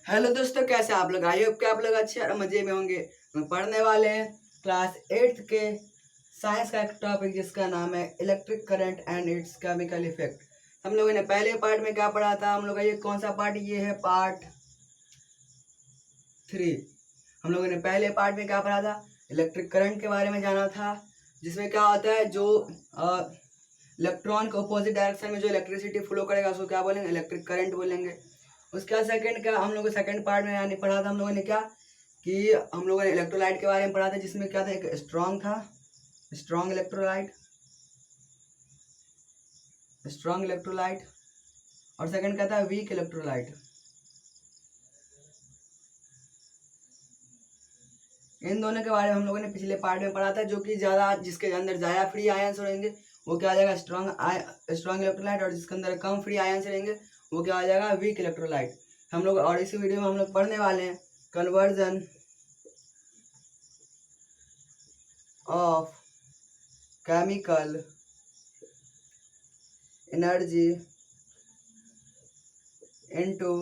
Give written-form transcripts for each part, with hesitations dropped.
Hello दोस्तों, कैसे आप लोग? आई होप कि आप लोग अच्छे और मजे में होंगे। हम पढ़ने वाले हैं क्लास 8 के साइंस का एक टॉपिक जिसका नाम है electric current and it's chemical effect. हम लोगों ने पहले पार्ट में क्या पढ़ा था? हम लोग का ये कौन सा पार्ट? ये है पार्ट 3। हम लोगों ने पहले पार्ट में क्या पढ़ा था? इलेक्ट्रिक करंट के बारे में जाना था, जिसमें क्या होता है, जो इलेक्ट्रॉन के अपोजिट डायरेक्शन में जो इलेक्ट्रिसिटी फ्लो करेगा उसको क्या बोलेंगे? इलेक्ट्रिक करंट बोलेंगे। उसका सेकंड का हम लोग सेकंड पार्ट में यानी पढ़ा था हम लोगों ने क्या, कि हम लोगों ने इलेक्ट्रोलाइट के बारे में पढ़ा था, जिसमें क्या था, एक स्ट्रॉन्ग था, स्ट्रॉन्ग इलेक्ट्रोलाइट, स्ट्रॉन्ग इलेक्ट्रोलाइट, और सेकंड क्या था, वीक इलेक्ट्रोलाइट। इन दोनों के बारे में हम लोगों ने पिछले पार्ट में पढ़ा था। जो कि ज़्यादा, जिसके अंदर ज़्यादा फ्री आयंस रहेंगे वो क्या आ जाएगा? Strong electrolyte. और जिसके अंदर कम फ्री आयंस रहेंगे वो क्या आ जाएगा? Weak electrolyte. हम लोग और इसी वीडियो में हम लोग पढ़ने वाले हैं conversion of chemical energy into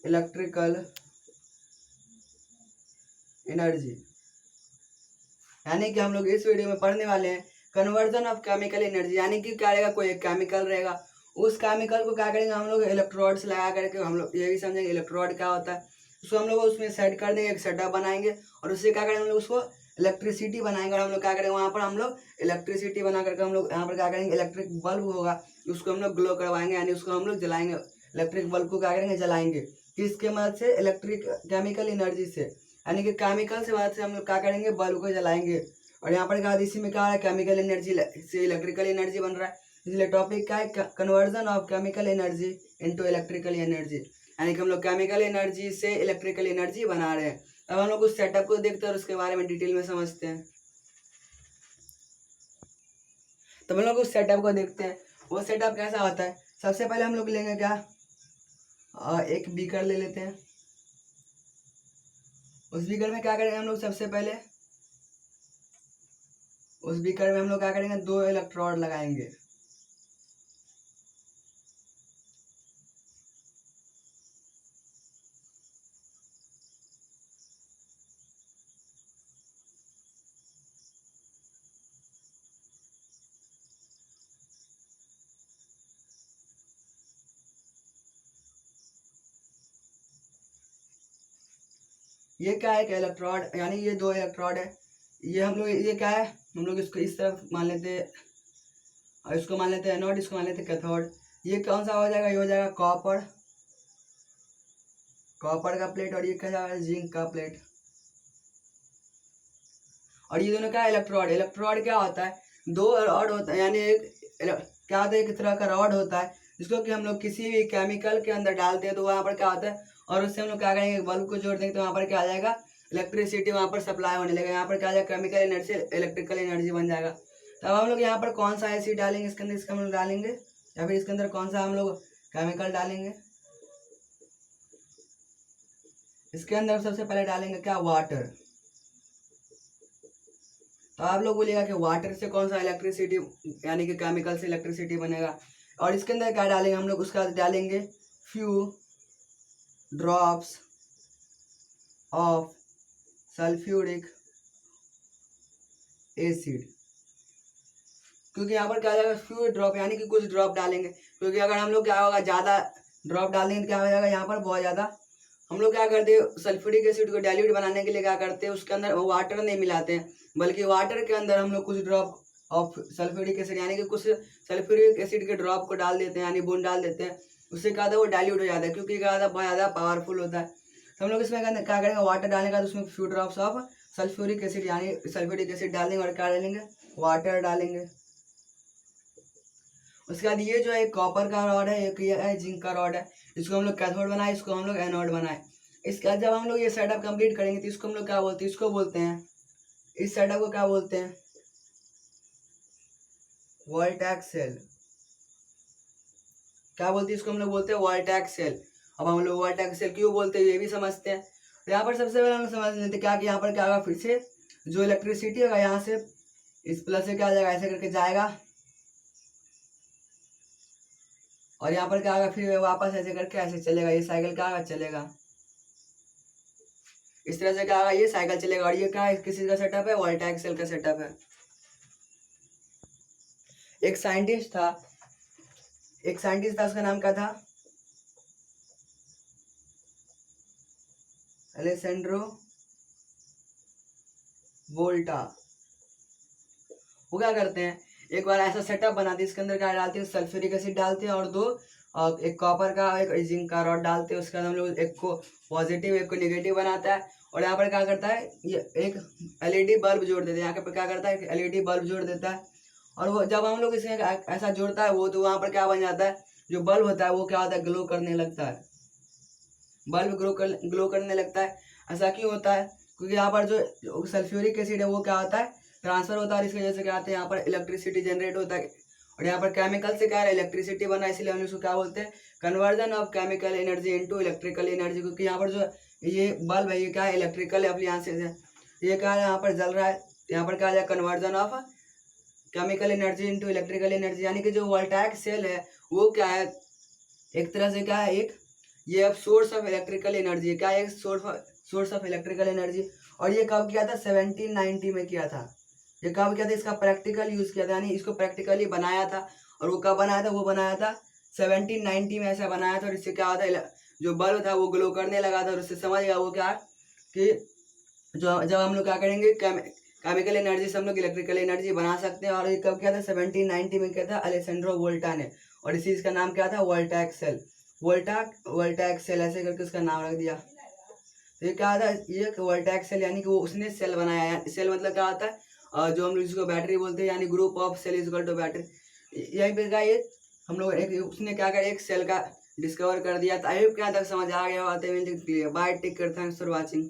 electrical energy. यानी कि हम लोग इस वीडियो में पढ़ने वाले हैं कन्वर्जन ऑफ केमिकल एनर्जी। यानी कि क्या रहेगा, कोई एक केमिकल रहेगा, उस केमिकल को क्या करेंगे हम लोग? इलेक्ट्रोड्स लगा करके हम लोग ये भी समझेंगे इलेक्ट्रोड क्या होता है। उसको हम लोग उसमें सेट कर देंगे, एक सेटअप बनाएंगे, और उससे क्या करेंगे हम लोग? उसको इलेक्ट्रिसिटी बनाएंगे। और हम लोग क्या करेंगे वहाँ पर? हम लोग इलेक्ट्रिसिटी बना करके हम लोग यहाँ पर क्या करेंगे? इलेक्ट्रिक बल्ब होगा, उसको हम लोग ग्लो करवाएंगे, यानी उसको हम लोग जलाएंगे। इलेक्ट्रिक बल्ब को क्या करेंगे? जलाएंगे। किसके मदद से? इलेक्ट्रिक केमिकल एनर्जी से, यानी कि केमिकल से मदद से हम लोग क्या करेंगे? बल्ब को जलाएंगे। और यहाँ पर क्या इसी में क्या है? केमिकल एनर्जी से इलेक्ट्रिकल एनर्जी बन रहा है। इसलिए टॉपिक क्या है? Conversion of chemical energy into electrical energy. यानी कि हम लोग केमिकल एनर्जी से इलेक्ट्रिकल एनर्जी बना रहे हैं। अब हम लोग उस सेटअप को देखते हैं और उसके बारे में डिटेल में समझते हैं। तो हम लोग उस सेटअप को देखते हैं। वो सेटअप कैसा होता है? सबसे पहले हम लोग लेंगे क्या, एक बीकर ले लेते हैं। उस बीकर में क्या करेंगे हम लोग? सबसे पहले उस बीकर में हम लोग क्या करेंगे? 2 इलेक्ट्रोड लगाएंगे। ये क्या है? एक इलेक्ट्रोड, यानी ये 2 इलेक्ट्रोड है। ये हम लोग, ये क्या है, हम लोग इसको इस तरफ मान लेते हैं, और इसको मान लेते हैं एनोड, इसको मान लेते हैं कैथोड। ये कौन सा हो जाएगा? ये हो जाएगा कॉपर, कॉपर का प्लेट। और ये क्या जाएगा? जिंक का प्लेट। और ये दोनों क्या है? इलेक्ट्रोड। इलेक्ट्रोड क्या होता है? 2 रॉड होता है, यानी क्या होता है, एक तरह का रॉड होता है, जिसको कि हम लोग किसी भी केमिकल के अंदर डालते हैं तो वहाँ पर क्या होता है, और उससे हम लोग क्या करेंगे? बल्ब को जोड़ देंगे तो वहाँ पर क्या आ जाएगा? इलेक्ट्रिसिटी वहाँ पर सप्लाई होने लगेगा। यहाँ पर क्या आ जाएगा? केमिकल एनर्जी इलेक्ट्रिकल एनर्जी बन जाएगा। तो अब हम लोग यहाँ पर कौन सा एसिड डालेंगे इसके अंदर? इसका हम लोग डालेंगे, या फिर इसके अंदर कौन सा हम लोग केमिकल डालेंगे? इसके अंदर सबसे पहले डालेंगे क्या? वाटर। तो आप लोग बोलिएगा कि वाटर से कौन सा इलेक्ट्रिसिटी, यानी कि केमिकल से इलेक्ट्रिसिटी बनेगा। और इसके अंदर क्या डालेंगे हम लोग? उसका डालेंगे few drops of sulphuric acid. क्योंकि यहाँ पर क्या हो जाएगा? फ्यू ड्रॉप, यानी कि कुछ ड्रॉप डालेंगे, क्योंकि अगर हम लोग क्या होगा, ज़्यादा ड्रॉप डालेंगे तो क्या हो जाएगा? यहाँ पर बहुत ज़्यादा हम लोग क्या करते हैं? सल्फ्यूरिक एसिड को डाइल्यूट बनाने के लिए क्या करते हैं? उसके अंदर वाटर नहीं मिलाते हैं, बल्कि वाटर के अंदर हम लोग कुछ ड्रॉप ऑफ सल्फ्यूरिक एसिड, यानी कि कुछ सल्फ्यूरिक एसिड के ड्रॉप को डाल देते हैं, यानी बूंद डाल देते हैं। उससे क्या होता है? वो डाइल्यूट हो जाता है, क्योंकि क्या होता है? बहुत ज़्यादा पावरफुल होता है। तो हम लोग इसमें क्या करेंगे? वाटर डालने का, तो उसमें few drops of sulphuric acid, यानी सल्फ्यूरिक एसिड डालेंगे, और क्या डालेंगे? वाटर डालेंगे। उसके बाद ये जो है कॉपर का रॉड है, एक ये है जिंक का रॉड है। इसको हम लोग कैथोड बनाए, इसको हम लोग एनोड बनाए। इसके बाद जब हम लोग ये सेटअप कंप्लीट करेंगे तो इसको हम लोग क्या बोलते हैं? इसको बोलते हैं, इस सेटअप को क्या बोलते हैं? वोल्टैक सेल। क्या बोलते हैं इसको? हम लोग बोलते हैं वोल्टैक सेल। अब हम लोग वोल्टैक सेल क्यों बोलते हैं ये भी समझते हैं। तो यहाँ पर सबसे पहले हम लोग समझ लेते हैं क्या, कि यहाँ पर क्या होगा? फिर से जो इलेक्ट्रिसिटी होगा यहाँ से इस प्लस से क्या हो जाएगा? ऐसे करके जाएगा, और यहाँ पर क्या होगा, फिर वापस ऐसे करके ऐसे चलेगा, ये साइकिल क्या होगा, चलेगा इस तरह से, क्या होगा, ये साइकिल चलेगा। और ये क्या है, किसी का सेटअप है, वोल्टा सेल का सेटअप है। एक साइंटिस्ट था, उसका नाम क्या था, अलेसेंड्रो वोल्टा। वो क्या करते हैं, एक बार ऐसा सेटअप बनाते हैं, इसके अंदर क्या डालते हैं, सल्फ्यूरिक एसिड डालते हैं और दो एक कॉपर का एक जिंक का रॉड डालते हैं। उसके बाद हम लोग एक को पॉजिटिव एक को नेगेटिव बनाता है। और यहाँ पर क्या करता है, ये एक एलईडी बल्ब जोड़ देते हैं, यहाँ पर क्या करता है, एलईडी बल्ब जोड़ देता है। और वो जब हम लोग इसमें ऐसा जोड़ता है वो, तो वहाँ पर क्या बन जाता है, जो बल्ब होता है वो क्या होता है, ग्लो करने लगता है, बल्ब ग्लो करने लगता है। ऐसा क्यों होता है, क्योंकि यहाँ पर जो सल्फ्यूरिक एसिड है वो क्या होता है, ट्रांसफर होता है, और इसकी वजह से क्या होता है, यहाँ पर इलेक्ट्रिसिटी जनरेट होता है। और यहाँ पर केमिकल से क्या है, इलेक्ट्रिसिटी बना, इसलिए हम इसको क्या बोलते हैं, conversion of chemical energy into electrical energy. क्योंकि यहाँ पर जो ये बल्ब है ये क्या है, इलेक्ट्रिकल एप्लियंसेस है, ये क्या है, यहाँ पर जल रहा है, यहाँ पर क्या है, conversion of chemical energy into electrical energy. यानी कि जो वोल्टाइक सेल है वो क्या है, एक तरह से क्या है, एक ये अब सोर्स ऑफ इलेक्ट्रिकल एनर्जी, क्या है, एक सोर्स ऑफ इलेक्ट्रिकल एनर्जी। और ये कब किया था, 1790 में किया था। ये कब किया था, इसका प्रैक्टिकल यूज किया था, यानी इसको प्रैक्टिकली बनाया था। और वो कब बनाया था, वो बनाया था 1790 में, ऐसा बनाया था। और इससे क्या होता है, जो बल्ब था वो ग्लो करने लगा था। और उससे समझ गया वो क्या कि जो जब हम लोग क्या करेंगे, केमिकल एनर्जी से हम लोग इलेक्ट्रिकल एनर्जी बना सकते हैं। और ये कब किया था, 1790 में किया था अलेसेंड्रो वोल्टा ने। और इसी इसका नाम क्या था, वोल्टाइक सेल, वोल्टाइक सेल ऐसे करके उसका नाम रख दिया। तो ये क्या था, ये वोल्टाइक सेल, यानी कि वो उसने सेल बनाया। सेल मतलब क्या होता है, जो हम लोग जिसको बैटरी बोलते हैं, यानी group of cell is equal to battery. यही पे का ये हम लोग एक उसने क्या कर एक सेल का डिस्कवर कर दिया। तो आई होप क्या तक समझ आ गया, bye take care, thanks for watching.